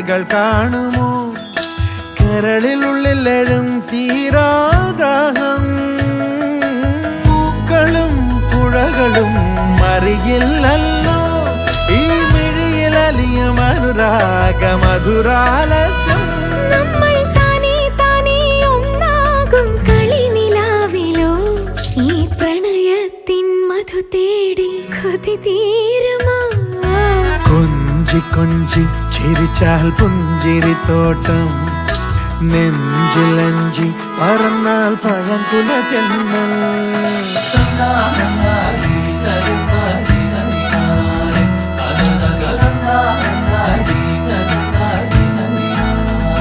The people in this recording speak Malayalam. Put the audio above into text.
കഥകൾ കാണുമോ കരളിലുള്ളിലെഴും തീരാദാഹം പൂക്കളും പുഴകളും അറിയില്ലല്ലോ ഈ മിഴിയിലലിയും അനുരാഗ മധുരാലസ്യം നമ്മൾ താനേ താനേ ഒന്നാകും കളിനിലാവിലോ ഈ പ്രണയത്തിൻ മധു തേടി കൊതി തീരുമോ കൊഞ്ചി കൊഞ്ചി ചിരിച്ചാൽ പുഞ്ചിരിത്തോട്ടം നെഞ്ചിലഞ്ചി പറന്നാൽ പഴംകുല തെന്നൽ തന്നാ